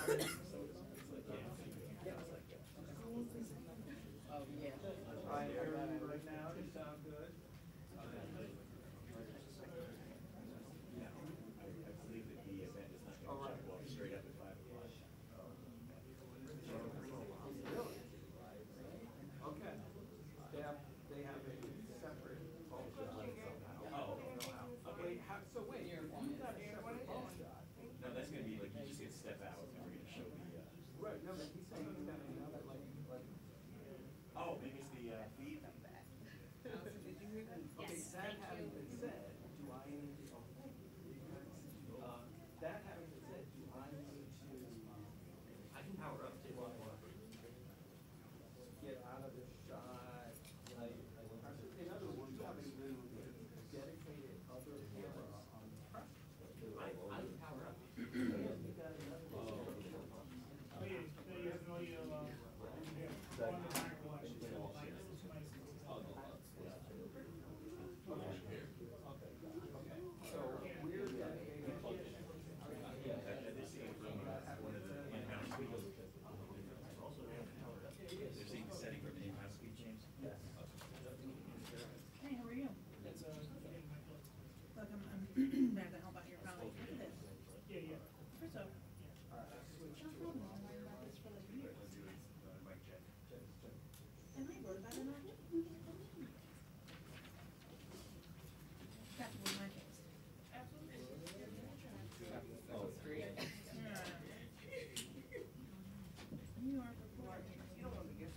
Right now, you sound good. I believe that the event is not going to check off straight up at 5 o'clock. Really? Okay. They have a separate pulse shot somehow. Oh. Okay. So wait, you got a separate pulse shot. No, that's going to be like you just get to step out and we're going to show the. Right. No, but he's saying he's got another like. Oh, maybe it's the feed. Okay, that having been said, do I need to? That having been said, do I need to? I can power up too. Get out of the shot. In other words, you have a dedicated other camera on the press. I can power up. You got another one. Oh, yeah, you have no idea, on the back collection. So we're dedicated. They're seeing from one of the in-house speakers. They're seeing the setting from the in-house speed change. Yes. Hey, how are you? That's Look, I'm glad to help out your family. Look at this. yeah, yeah. First off, All right, switch no to. problem. I've been worried about this for like years. Mic check. And I wrote about it on it. That was my case. Absolutely. Oh, great. Yeah. New York report. You don't want to get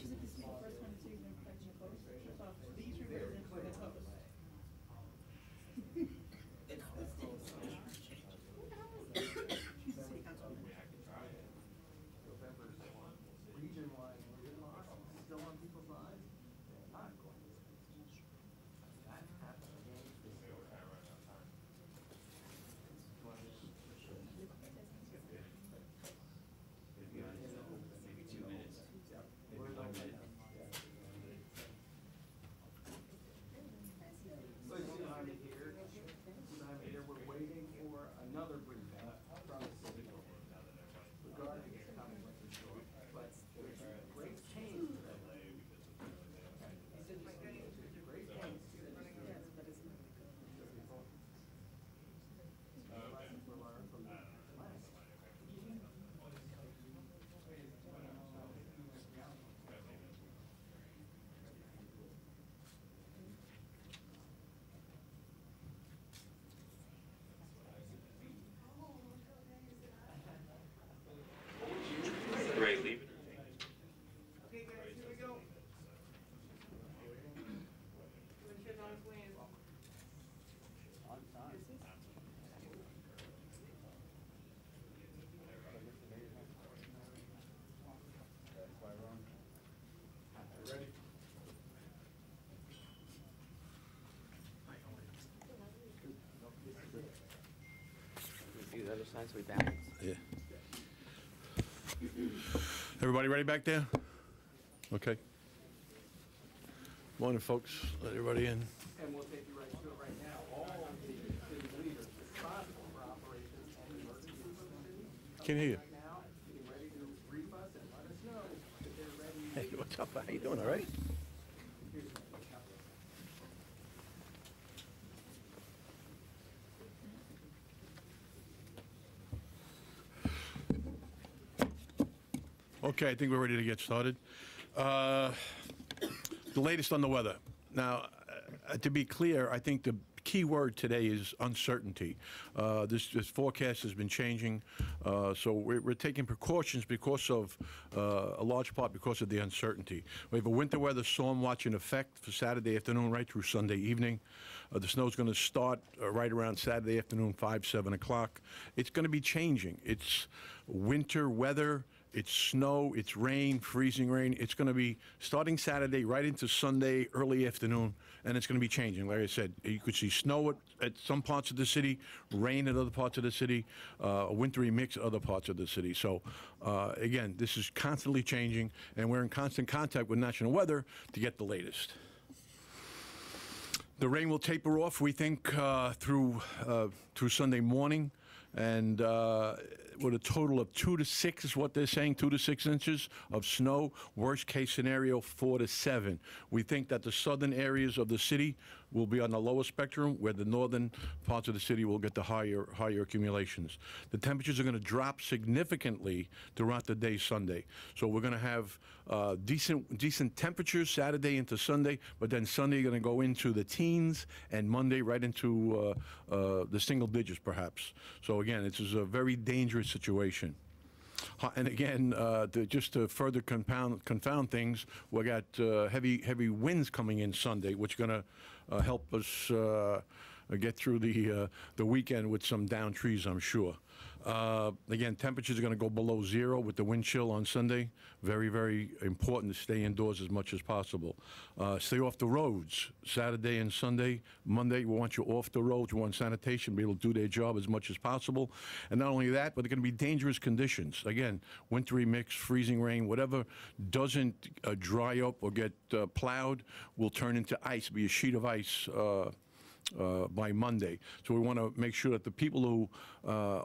she's like, this is the first one to see the infection close. So these represent for the toes. She's a city councilwoman. November's region-wide loss still on people's lives? Not going to. That happened again this year. Maybe 2 minutes. Maybe 1 minute. So you know, I'm here. We're waiting for another briefing from the city regarding this coming liquor store. But there's great pain today. Great pain. Yes, but it's not. Lessons were learned from the last. Ray, leave it. Okay, guys, here we go. When shit's on its way in. On time. Ready? Do the other side so we balance. Yeah. Everybody ready back there? Okay. Morning, folks. Let everybody in. And we'll take you right to it right now. All of the city leaders responsible for operations and emergency Can't hear you. right now, getting ready to brief us and let us know that they're ready. Hey, what's up? How you doing? All right? Here's the Okay, I think we're ready to get started. The latest on the weather. Now, to be clear, I think the key word today is uncertainty. This forecast has been changing, so we're taking precautions because of, a large part because of the uncertainty. We have a winter weather storm watch in effect for Saturday afternoon right through Sunday evening. The snow's going to start right around Saturday afternoon, 5, 7 o'clock. It's going to be changing. It's winter weather It's snow, it's rain, freezing rain. It's going to be starting Saturday right into Sunday, early afternoon, and it's going to be changing. Like I said, you could see snow at some parts of the city, rain at other parts of the city, a wintry mix at other parts of the city. So, again, this is constantly changing, and we're in constant contact with National Weather to get the latest. The rain will taper off, we think, through Sunday morning, and with a total of 2 to 6 is what they're saying, 2 to 6 inches of snow. Worst case scenario, 4 to 7. We think that the southern areas of the city will be on the lower spectrum, where the northern parts of the city will get the higher accumulations. The temperatures are going to drop significantly throughout the day Sunday. So we're going to have decent temperatures Saturday into Sunday, but then Sunday going to go into the teens, and Monday right into the single digits perhaps. So again, this is a very dangerous situation. And again, just to further confound things, we got heavy winds coming in Sunday, which are going to help us get through the weekend with some downed trees, I'm sure. Again, temperatures are going to go below 0 with the wind chill on Sunday. Very, very important to stay indoors as much as possible. Stay off the roads Saturday and Sunday. Monday, we want you off the roads. We want sanitation to be able to do their job as much as possible. And not only that, but they're going to be dangerous conditions. Again, wintry mix, freezing rain, whatever doesn't dry up or get plowed will turn into ice, be a sheet of ice by Monday. So we want to make sure that the people who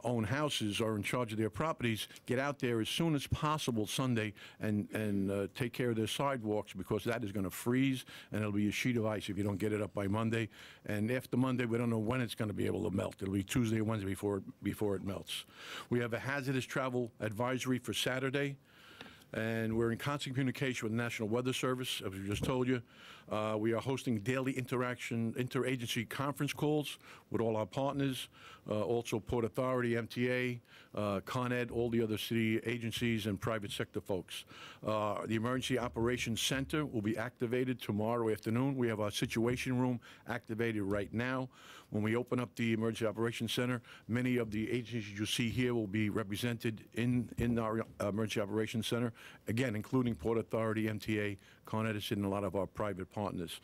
own houses or in charge of their properties get out there as soon as possible Sunday and take care of their sidewalks, because that is going to freeze and it'll be a sheet of ice if you don't get it up by Monday. And after Monday, we don't know when it's going to be able to melt. It'll be Tuesday or Wednesday before it melts. We have a hazardous travel advisory for Saturday, and we're in constant communication with the National Weather Service, as we just told you. We are hosting daily interagency conference calls with all our partners, also Port Authority, MTA, Con Ed, all the other city agencies and private sector folks. The Emergency Operations Center will be activated tomorrow afternoon. We have our Situation Room activated right now. When we open up the Emergency Operations Center, many of the agencies you see here will be represented in our Emergency Operations Center, again, including Port Authority, MTA, Con Edison, and a lot of our private partners.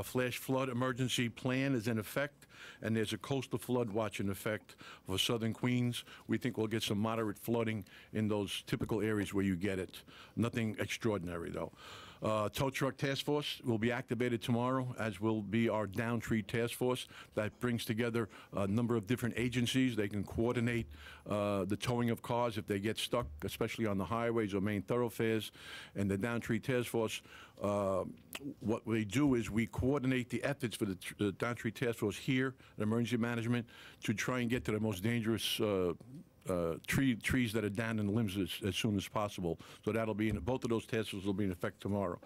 Flash flood emergency plan is in effect, and there's a coastal flood watch in effect for southern Queens. We think we'll get some moderate flooding in those typical areas where you get it. Nothing extraordinary, though. Tow truck task force will be activated tomorrow, as will be our down tree task force that brings together a number of different agencies. They can coordinate the towing of cars if they get stuck, especially on the highways or main thoroughfares. And the down tree task force, what we do is we coordinate the efforts for the down tree task force here at Emergency Management to try and get to the most dangerous trees that are down in the limbs as soon as possible. So that'll be both of those task forces will be in effect tomorrow.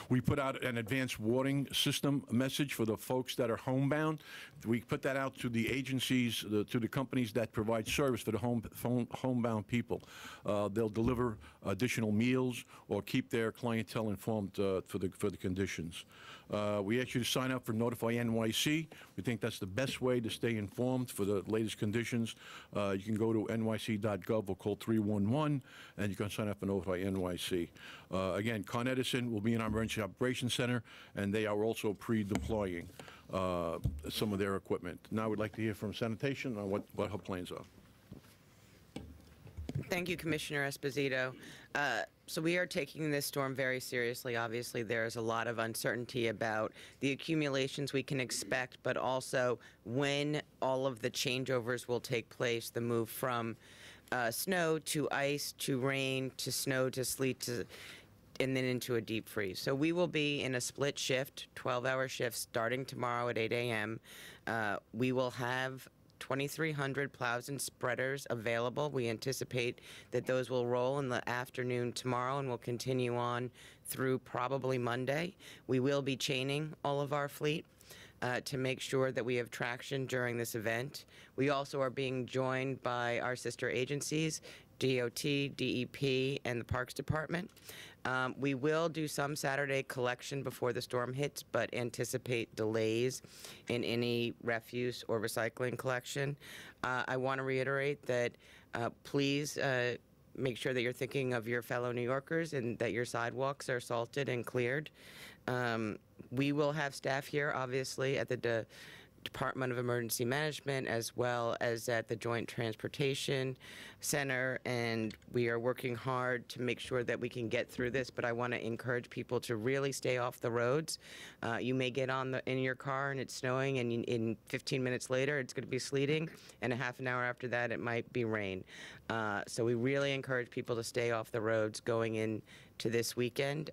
We put out an advanced warning system message for the folks that are homebound. We put that out to the agencies, to the companies that provide service for the homebound people. They'll deliver additional meals or keep their clientele informed for the conditions. We ask you to sign up for Notify NYC. We think that's the best way to stay informed for the latest conditions. You can go to nyc.gov or call 311, and you can sign up for Notify NYC. Again, Con Edison will be in our Emergency Operations Center, and they are also pre-deploying some of their equipment. Now we'd like to hear from Sanitation on what her plans are. Thank you, Commissioner Esposito. So we are taking this storm very seriously. Obviously, there's a lot of uncertainty about the accumulations we can expect, but also when all of the changeovers will take place, the move from snow to ice to rain to snow to sleet and then into a deep freeze. So we will be in a split shift, 12-hour shift starting tomorrow at 8 a.m. We will have 2,300 plows and spreaders available. We anticipate that those will roll in the afternoon tomorrow and will continue on through probably Monday. We will be chaining all of our fleet to make sure that we have traction during this event. We also are being joined by our sister agencies, DOT, DEP, and the Parks Department. We will do some Saturday collection before the storm hits, but anticipate delays in any refuse or recycling collection. I want to reiterate that please make sure that you're thinking of your fellow New Yorkers and that your sidewalks are salted and cleared. We will have staff here, obviously, at the Department of Emergency Management as well as at the Joint Transportation Center, and we are working hard to make sure that we can get through this, but I want to encourage people to really stay off the roads. You may get in your car and it's snowing, and in 15 minutes later it's going to be sleeting, and a half an hour after that it might be rain. So we really encourage people to stay off the roads going into this weekend.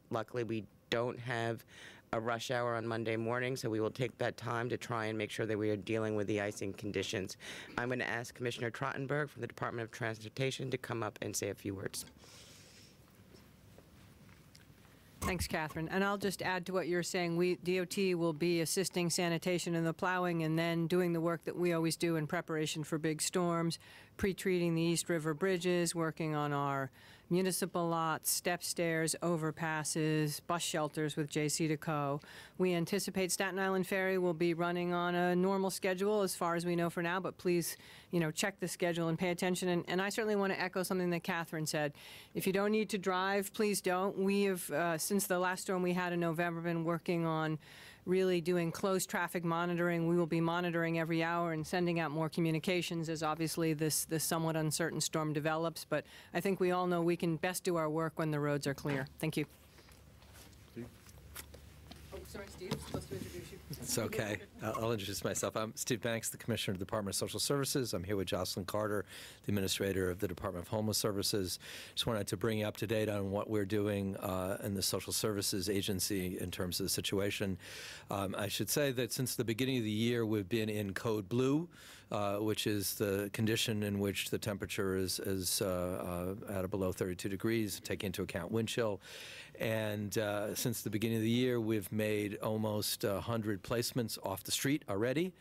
Luckily, we don't have a rush hour on Monday morning, so we will take that time to try and make sure that we are dealing with the icing conditions. I'm going to ask Commissioner Trottenberg from the Department of Transportation to come up and say a few words. Thanks, Catherine. And I'll just add to what you're saying. DOT will be assisting sanitation and the plowing and then doing the work that we always do in preparation for big storms, pre-treating the East River bridges, working on our municipal lots, step stairs, overpasses, bus shelters with JC2Co. We anticipate Staten Island Ferry will be running on a normal schedule as far as we know for now, but please, check the schedule and pay attention. And I certainly want to echo something that Catherine said. If you don't need to drive, please don't. We have, since the last storm we had in November, been working on really doing close traffic monitoring. We will be monitoring every hour and sending out more communications as obviously this somewhat uncertain storm develops. But I think we all know we can best do our work when the roads are clear. Thank you. Steve? Oh, sorry, Steve. I'm supposed to introduce you. It's okay. I'll introduce myself. I'm Steve Banks, the Commissioner of the Department of Social Services. I'm here with Jocelyn Carter, the Administrator of the Department of Homeless Services. Just wanted to bring you up to date on what we're doing in the Social Services Agency in terms of the situation. I should say that since the beginning of the year, we've been in Code Blue, which is the condition in which the temperature is at or below 32 degrees, taking into account wind chill. And since the beginning of the year, we've made almost 100 placements off the street already.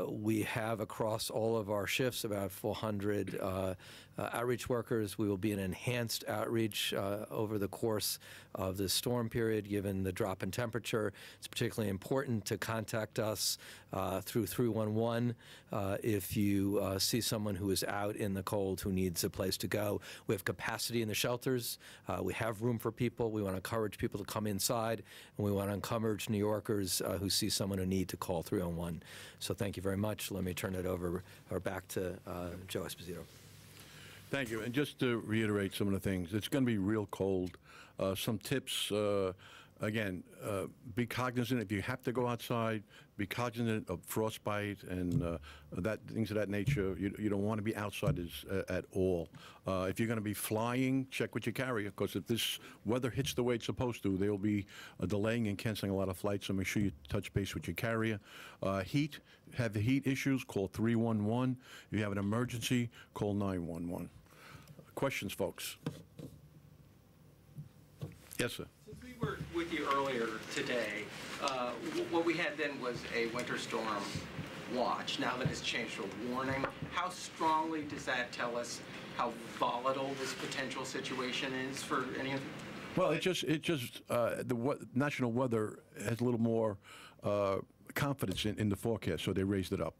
We have across all of our shifts about 400 outreach workers. We will be in enhanced outreach over the course of this storm period, given the drop in temperature. It's particularly important to contact us through 311 if you see someone who is out in the cold who needs a place to go. We have capacity in the shelters. We have room for people. We want to encourage people to come inside, and we want to encourage New Yorkers who see someone who need to call 311. So thank you very much. Let me turn it over or back to Joe Esposito. Thank you. And just to reiterate some of the things, it's going to be real cold. Some tips, again, be cognizant if you have to go outside, be cognizant of frostbite and things of that nature. You don't want to be outside at all. If you're going to be flying, check what you carry, because if this weather hits the way it's supposed to, there will be delaying and canceling a lot of flights, so make sure you touch base with your carrier. Heat, have the heat issues, call 311. If you have an emergency, call 911. Questions, folks? Yes, sir. Since we were with you earlier today, what we had then was a winter storm watch. Now that it's changed to a warning, how strongly does that tell us how volatile this potential situation is for any of you? Well, the National Weather has a little more confidence in the forecast, so they raised it up.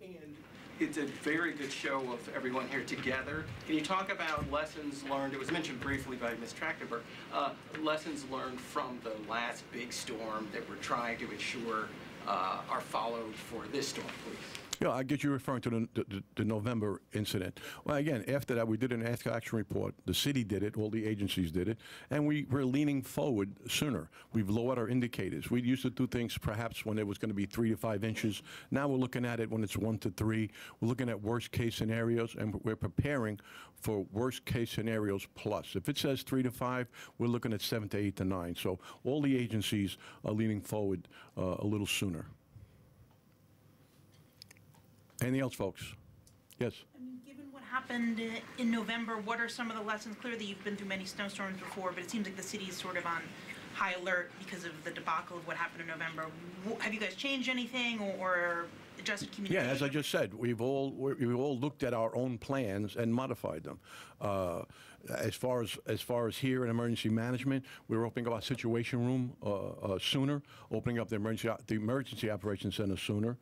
And it's a very good show of everyone here together. Can you talk about lessons learned? It was mentioned briefly by Ms. Trachtenberg. Lessons learned from the last big storm that we're trying to ensure are followed for this storm, please. Yeah, I get you referring to the November incident. Well, again, after that, we did an action report. The city did it, all the agencies did it, and we're leaning forward sooner. We've lowered our indicators. We used to do things perhaps when it was going to be 3 to 5 inches. Now we're looking at it when it's 1 to 3. We're looking at worst case scenarios, and we're preparing for worst case scenarios plus. If it says 3 to 5, we're looking at 7 to 8 to 9. So all the agencies are leaning forward a little sooner. Anything else, folks? Yes? I mean, given what happened in November, what are some of the lessons? Clearly, you've been through many snowstorms before, but it seems like the city is sort of on high alert because of the debacle of what happened in November. Have you guys changed anything or adjusted communication? Yeah, as I just said, we've all looked at our own plans and modified them. As far as here in emergency management, we're opening up our situation room sooner, opening up the emergency operations center sooner.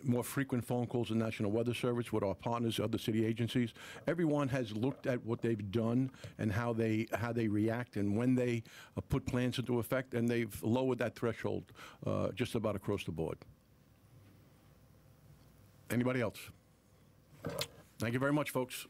More frequent phone calls to National Weather Service with our partners, other city agencies. Everyone has looked at what they've done and how they react and when they put plans into effect, and they've lowered that threshold just about across the board. Anybody else? Thank you very much, folks.